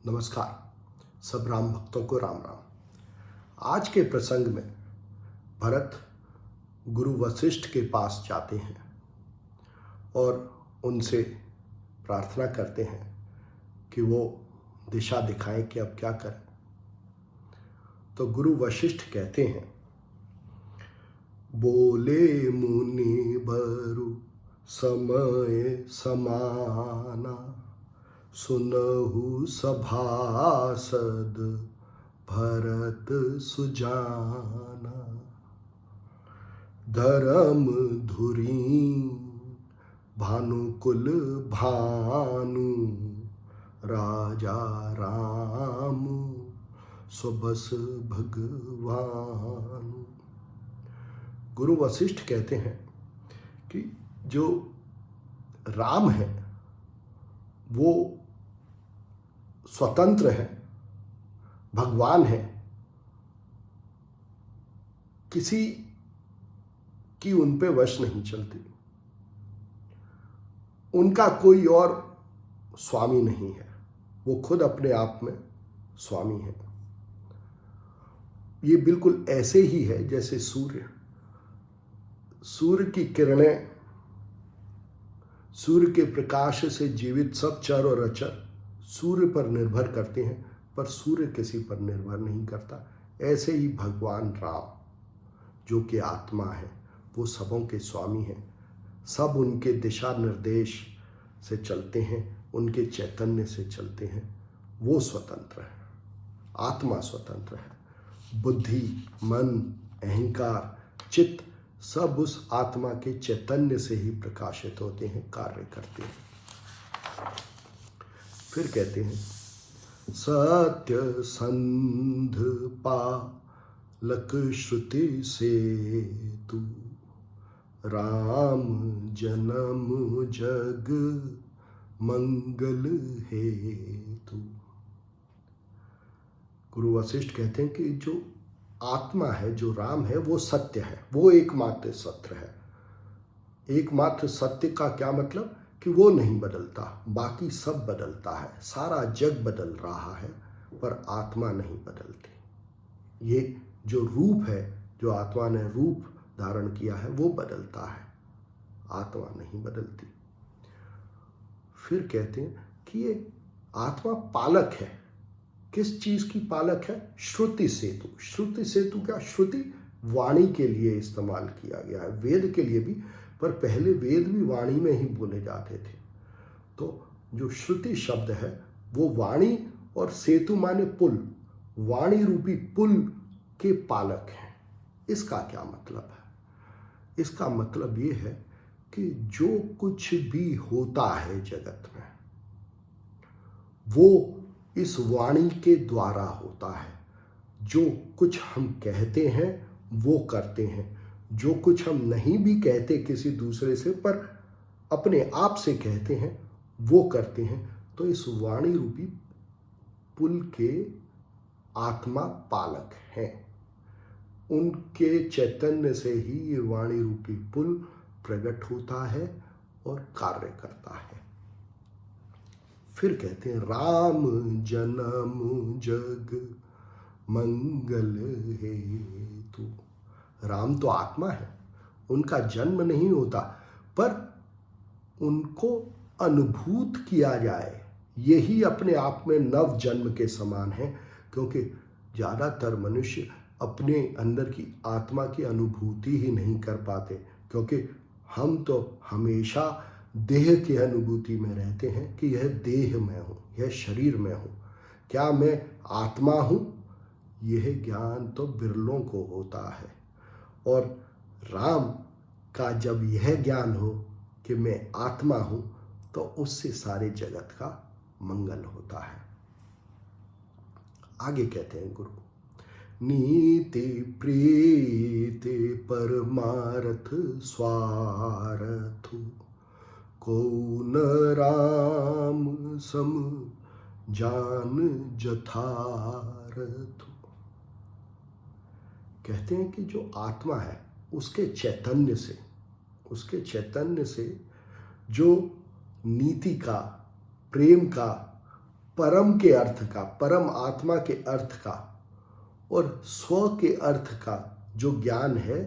नमस्कार। सब राम भक्तों को राम राम। आज के प्रसंग में भरत गुरु वशिष्ठ के पास जाते हैं और उनसे प्रार्थना करते हैं कि वो दिशा दिखाएं कि अब क्या करें। तो गुरु वशिष्ठ कहते हैं, बोले मुनि बरु समय समाना, सुनहु सभासद भरत सुजाना। धर्म धुरी भानुकुल भानु, राजा राम सुबस भगवान। गुरु वशिष्ठ कहते हैं कि जो राम है वो स्वतंत्र है, भगवान है, किसी की उन पे वश नहीं चलती, उनका कोई और स्वामी नहीं है, वो खुद अपने आप में स्वामी है। ये बिल्कुल ऐसे ही है जैसे सूर्य की किरणें, सूर्य के प्रकाश से जीवित सब चर और अचर सूर्य पर निर्भर करते हैं, पर सूर्य किसी पर निर्भर नहीं करता। ऐसे ही भगवान राम जो कि आत्मा है, वो सबों के स्वामी हैं, सब उनके दिशा निर्देश से चलते हैं, उनके चैतन्य से चलते हैं। वो स्वतंत्र है, आत्मा स्वतंत्र है। बुद्धि, मन, अहंकार, चित्त सब उस आत्मा के चैतन्य से ही प्रकाशित होते हैं, कार्य करते हैं। फिर कहते हैं, सत्य संध पालक श्रुति से तू, राम जन्म जग मंगल हेतु। गुरु वशिष्ठ कहते हैं कि जो आत्मा है, जो राम है, वो सत्य है, वो एकमात्र सत्य है। एकमात्र सत्य का क्या मतलब कि वो नहीं बदलता, बाकी सब बदलता है, सारा जग बदल रहा है, पर आत्मा नहीं बदलती। ये जो रूप है, जो आत्मा ने रूप धारण किया है, वो बदलता है, आत्मा नहीं बदलती। फिर कहते हैं कि ये आत्मा पालक है। किस चीज की पालक है? श्रुति सेतु। श्रुति सेतु क्या? श्रुति वाणी के लिए इस्तेमाल किया गया है, वेद के लिए भी, पर पहले वेद भी वाणी में ही बोले जाते थे। तो जो श्रुति शब्द है वो वाणी, और सेतु माने पुल, वाणी रूपी पुल के पालक हैं। इसका क्या मतलब है? इसका मतलब ये है कि जो कुछ भी होता है जगत में, वो इस वाणी के द्वारा होता है। जो कुछ हम कहते हैं वो करते हैं, जो कुछ हम नहीं भी कहते किसी दूसरे से, पर अपने आप से कहते हैं, वो करते हैं। तो इस वाणी रूपी पुल के आत्मा पालक हैं। उनके चैतन्य से ही ये वाणी रूपी पुल प्रकट होता है और कार्य करता है। फिर कहते हैं, राम जन्म जग मंगल हेतु। राम तो आत्मा है, उनका जन्म नहीं होता, पर उनको अनुभूत किया जाए, यही अपने आप में नव जन्म के समान है। क्योंकि ज़्यादातर मनुष्य अपने अंदर की आत्मा की अनुभूति ही नहीं कर पाते, क्योंकि हम तो हमेशा देह की अनुभूति में रहते हैं कि यह देह में हूँ, यह शरीर में हूँ, क्या मैं आत्मा हूँ? यह ज्ञान तो बिरलों को होता है। और राम का जब यह ज्ञान हो कि मैं आत्मा हूँ, तो उससे सारे जगत का मंगल होता है। आगे कहते हैं गुरु, नीति प्रीति परमार्थ स्वार्थ, कौन राम सम जान जथारथ। कहते हैं कि जो आत्मा है उसके चैतन्य से जो नीति का, प्रेम का परम के अर्थ का, परम आत्मा के अर्थ का और स्व के अर्थ का जो ज्ञान है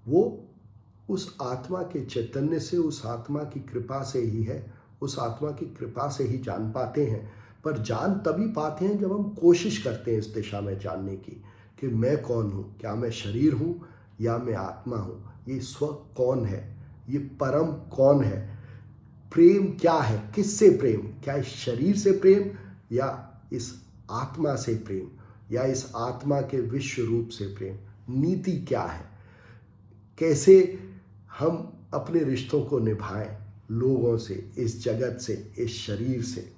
वो उस आत्मा के चैतन्य से, उस आत्मा की कृपा से ही है, उस आत्मा की कृपा से ही जान पाते हैं। पर जान तभी पाते हैं जब हम कोशिश करते हैं इस दिशा में जानने की कि मैं कौन हूँ, क्या मैं शरीर हूँ या मैं आत्मा हूँ, ये स्व कौन है, ये परम कौन है, प्रेम क्या है, किससे प्रेम, क्या इस शरीर से प्रेम या इस आत्मा से प्रेम या इस आत्मा के विश्व रूप से प्रेम, नीति क्या है, कैसे हम अपने रिश्तों को निभाएं लोगों से, इस जगत से, इस शरीर से।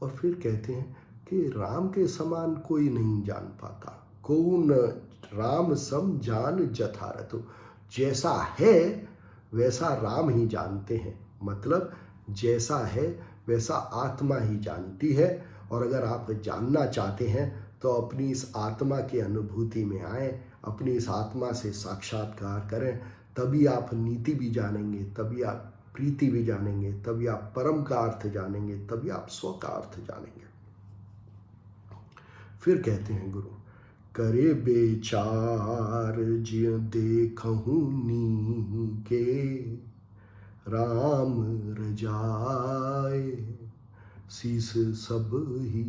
और फिर कहते हैं कि राम के समान कोई नहीं जान पाता, कौन राम सम जान जथारथ, जैसा है वैसा राम ही जानते हैं, मतलब जैसा है वैसा आत्मा ही जानती है। और अगर आप जानना चाहते हैं तो अपनी इस आत्मा की अनुभूति में आए, अपनी इस आत्मा से साक्षात्कार करें, तभी आप नीति भी जानेंगे, तभी आप प्रीति भी जानेंगे, तभी आप परम का अर्थ जानेंगे, तभी आप स्व का अर्थ जानेंगे। फिर कहते हैं गुरु, करे बेचार जिय देखहूँ नीके, राम रजाए शीस सब ही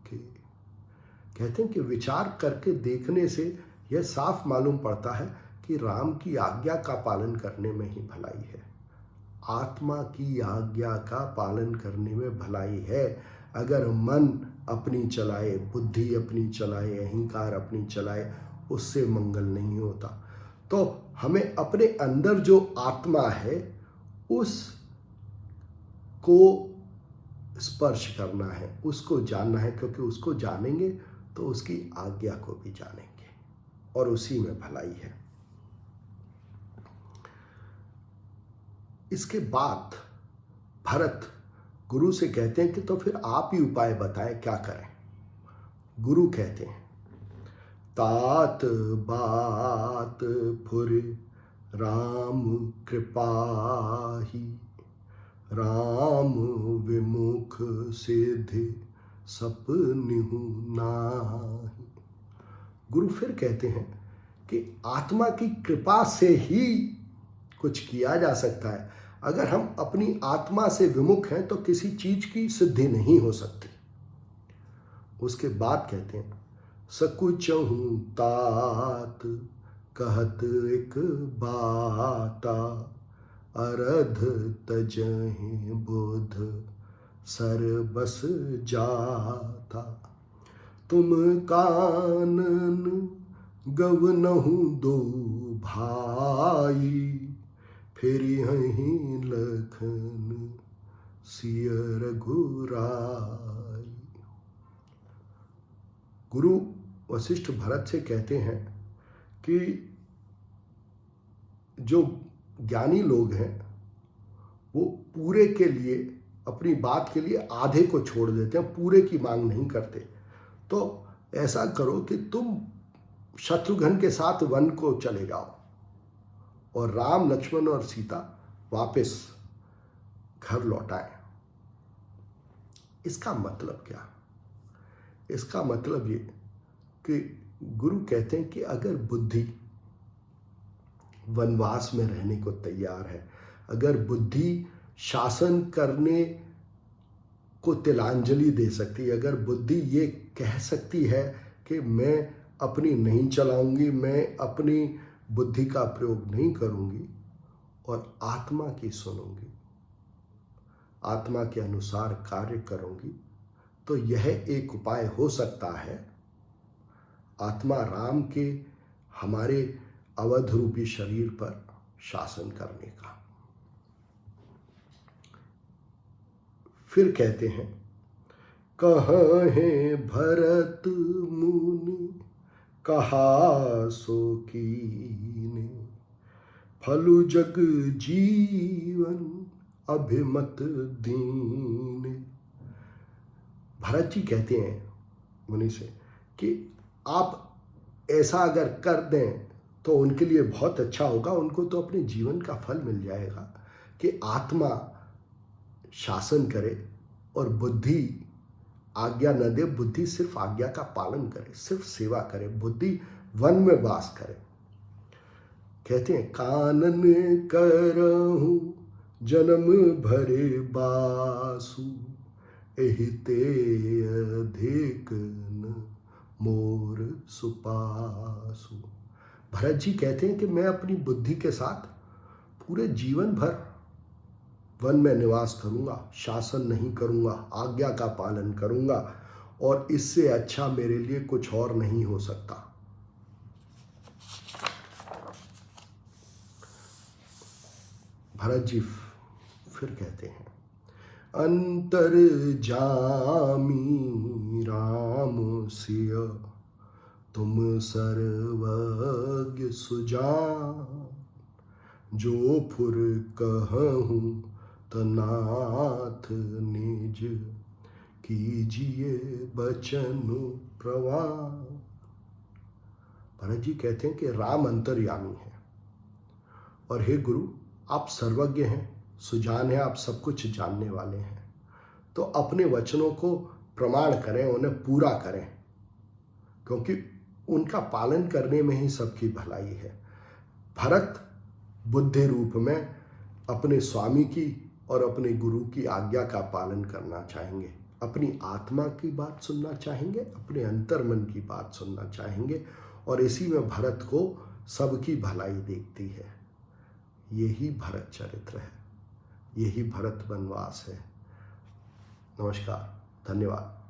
के। कहते हैं कि विचार करके देखने से यह साफ मालूम पड़ता है कि राम की आज्ञा का पालन करने में ही भलाई है, आत्मा की आज्ञा का पालन करने में भलाई है। अगर मन अपनी चलाए, बुद्धि अपनी चलाए, अहंकार अपनी चलाए, उससे मंगल नहीं होता। तो हमें अपने अंदर जो आत्मा है उस को स्पर्श करना है, उसको जानना है, क्योंकि उसको जानेंगे तो उसकी आज्ञा को भी जानेंगे और उसी में भलाई है। इसके बाद भरत गुरु से कहते हैं कि तो फिर आप ही उपाय बताएं, क्या करें। गुरु कहते हैं, तात बात फुर राम कृपाही, राम विमुख सिद्धि सपनिहु नाही। गुरु फिर कहते हैं कि आत्मा की कृपा से ही कुछ किया जा सकता है। अगर हम अपनी आत्मा से विमुख हैं तो किसी चीज की सिद्धि नहीं हो सकती। उसके बाद कहते हैं, सकुचहु तात कहत एक बाता, अरध तजहि बुध सर बस जाता, तुम कानन गवनहु दो भाई, फिर यहीं लखन सिय रघुराई। गुरु वशिष्ठ भरत से कहते हैं कि जो ज्ञानी लोग हैं वो पूरे के लिए, अपनी बात के लिए आधे को छोड़ देते हैं, पूरे की मांग नहीं करते। तो ऐसा करो कि तुम शत्रुघ्न के साथ वन को चले जाओ और राम, लक्ष्मण और सीता वापस घर लौटाएं। इसका मतलब क्या? इसका मतलब ये कि गुरु कहते हैं कि अगर बुद्धि वनवास में रहने को तैयार है, अगर बुद्धि शासन करने को तिलांजलि दे सकती है, अगर बुद्धि ये कह सकती है कि मैं अपनी नहीं चलाऊंगी, मैं अपनी बुद्धि का प्रयोग नहीं करूंगी और आत्मा की सुनूंगी, आत्मा के अनुसार कार्य करूंगी, तो यह एक उपाय हो सकता है आत्मा राम के हमारे अवध रूपी शरीर पर शासन करने का। फिर कहते हैं, कहे भरत मुनि कहा सो कीने, फलु जग जीवन अभिमत दीन। भरत जी कहते हैं मुनि से कि आप ऐसा अगर कर दें तो उनके लिए बहुत अच्छा होगा, उनको तो अपने जीवन का फल मिल जाएगा कि आत्मा शासन करे और बुद्धि आज्ञा न दे, बुद्धि सिर्फ आज्ञा का पालन करे, सिर्फ सेवा करे, बुद्धि वन में वास करे। कहते हैं कानन करहूं जन्म भरे बासु, एहि ते अधिक न मोर सुपासु। भरत जी कहते हैं कि मैं अपनी बुद्धि के साथ पूरे जीवन भर वन में निवास करूंगा, शासन नहीं करूंगा, आज्ञा का पालन करूंगा, और इससे अच्छा मेरे लिए कुछ और नहीं हो सकता। भरत जी फिर कहते हैं अंतर जामी राम सिय, तुम सर्वज्ञ सुजान, जो फुर कहूँ तनाथ निज, कीजिए बचन प्रवान। भरत जी कहते हैं कि राम अंतर्यामी है, और हे गुरु आप सर्वज्ञ हैं, सुजान हैं, आप सब कुछ जानने वाले हैं, तो अपने वचनों को प्रमाण करें, उन्हें पूरा करें, क्योंकि उनका पालन करने में ही सबकी भलाई है। भरत बुद्धि रूप में अपने स्वामी की और अपने गुरु की आज्ञा का पालन करना चाहेंगे, अपनी आत्मा की बात सुनना चाहेंगे, अपने अंतर्मन की बात सुनना चाहेंगे, और इसी में भरत को सबकी भलाई देखती है। यही भरत चरित्र है, यही भरत वनवास है। नमस्कार, धन्यवाद।